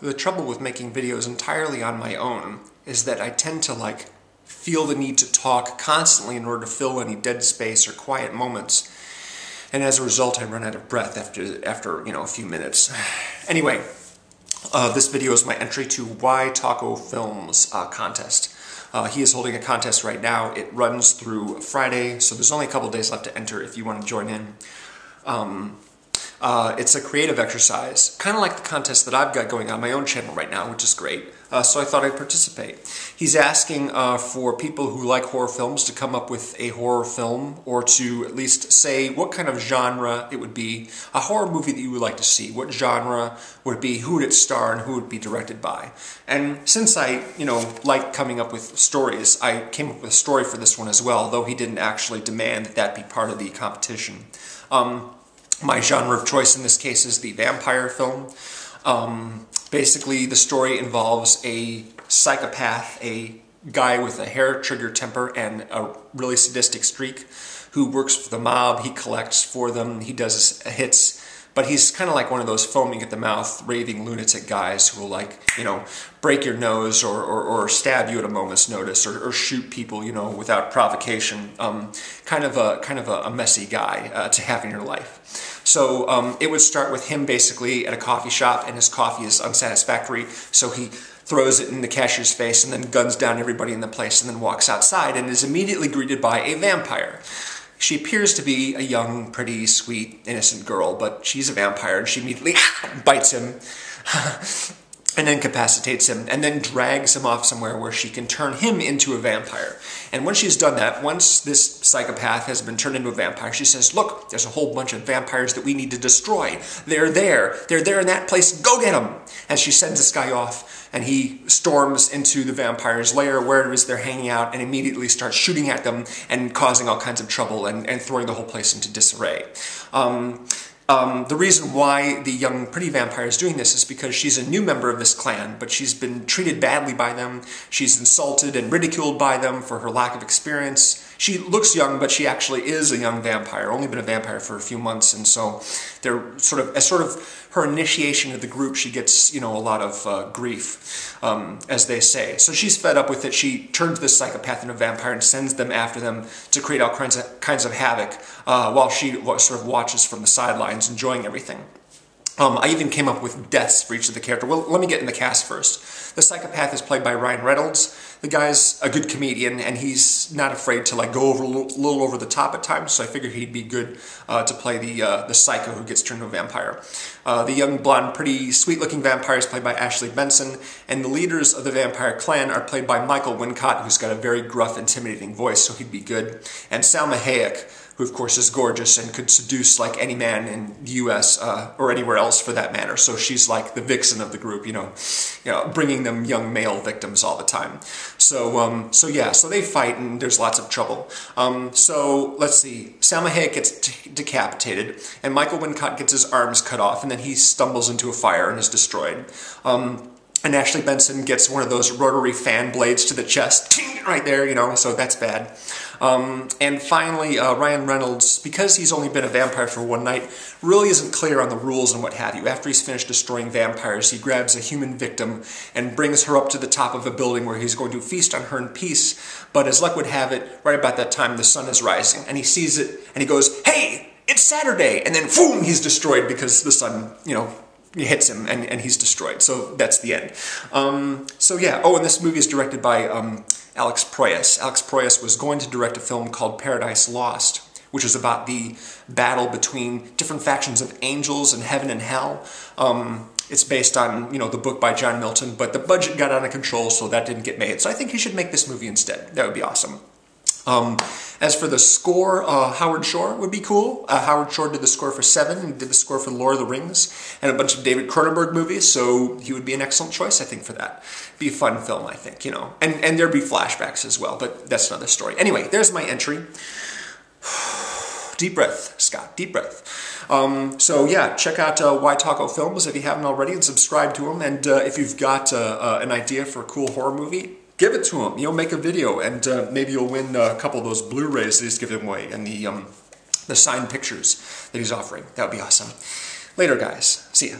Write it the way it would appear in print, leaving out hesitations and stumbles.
the trouble with making videos entirely on my own is that I tend to feel the need to talk constantly in order to fill any dead space or quiet moments. And as a result, I run out of breath after a few minutes. Anyway, this video is my entry to WhytockOfilms contest. He is holding a contest right now. It runs through Friday, so there's only a couple days left to enter if you want to join in. It's a creative exercise, kind of like the contest that I've got going on my own channel right now, which is great. So I thought I'd participate. He's asking for people who like horror films to come up with a horror film, or to at least say what kind of genre it would be, a horror movie that you would like to see. What genre would it be, who would it star, and who would it be directed by? And since I, like coming up with stories, I came up with a story for this one as well, though he didn't actually demand that that be part of the competition. My genre of choice in this case is the vampire film. Basically, the story involves a psychopath, a guy with a hair-trigger temper and a really sadistic streak who works for the mob. He collects for them, he does hits, but he's kind of like one of those foaming at the mouth, raving lunatic guys who will break your nose or stab you at a moment's notice or shoot people, without provocation. Kind of a messy guy to have in your life. So it would start with him basically at a coffee shop, and his coffee is unsatisfactory, so he throws it in the cashier's face and then guns down everybody in the place and then walks outside and is immediately greeted by a vampire. She appears to be a young, pretty, sweet, innocent girl, but she's a vampire, and she immediately bites him and incapacitates him, and then drags him off somewhere where she can turn him into a vampire. And when she's done that, once this psychopath has been turned into a vampire, she says, "Look, there's a whole bunch of vampires that we need to destroy. They're there in that place, go get them!" And she sends this guy off, and he storms into the vampire's lair, where it is they're hanging out, and immediately starts shooting at them and causing all kinds of trouble and throwing the whole place into disarray. The reason why the young pretty vampire is doing this is because she's a new member of this clan, but she's been treated badly by them. She's insulted and ridiculed by them for her lack of experience. She looks young, but she actually is a young vampire, only been a vampire for a few months, and so they're as sort of her initiation of the group, she gets, a lot of grief, as they say. So she's fed up with it. She turns this psychopath into a vampire and sends them after them to create all kinds of havoc, while she sort of watches from the sidelines, enjoying everything. I even came up with deaths for each of the characters. Well, let me get in the cast first. The psychopath is played by Ryan Reynolds. The guy's a good comedian, and he's not afraid to go over a little over the top at times, so I figured he'd be good to play the psycho who gets turned into a vampire. The young, blonde, pretty, sweet-looking vampire is played by Ashley Benson, and the leaders of the vampire clan are played by Michael Wincott, who's got a very gruff, intimidating voice, so he'd be good, and Salma Hayek, who of course is gorgeous and could seduce any man in the U.S. Or anywhere else for that matter. So she's like the vixen of the group, bringing them young male victims all the time. So they fight, and there's lots of trouble. So let's see, Salma Hayek gets decapitated, and Michael Wincott gets his arms cut off, and then he stumbles into a fire and is destroyed. And Ashley Benson gets one of those rotary fan blades to the chest, right there, so that's bad. And finally, Ryan Reynolds, because he's only been a vampire for one night, really isn't clear on the rules and what have you. After he's finished destroying vampires, he grabs a human victim and brings her up to the top of a building where he's going to feast on her in peace. But as luck would have it, right about that time, the sun is rising, and he sees it, and he goes, "Hey, it's Saturday!" And then, boom, he's destroyed because the sun, it hits him, and he's destroyed. So that's the end. And this movie is directed by Alex Proyas. Alex Proyas was going to direct a film called Paradise Lost, which is about the battle between different factions of angels in heaven and hell. It's based on, the book by John Milton, but the budget got out of control, so that didn't get made. So I think he should make this movie instead. That would be awesome. As for the score, Howard Shore would be cool. Howard Shore did the score for Seven, and did the score for Lord of the Rings, and a bunch of David Cronenberg movies, so he would be an excellent choice, I think, for that. Be a fun film, I think, And there'd be flashbacks as well, but that's another story. Anyway, there's my entry. Deep breath, Scott, deep breath. Check out WhytockOfilms if you haven't already, and subscribe to him, and if you've got an idea for a cool horror movie, give it to him. Make a video, and maybe you'll win a couple of those Blu-rays that he's giving away, and the signed pictures that he's offering. That would be awesome. Later, guys. See ya.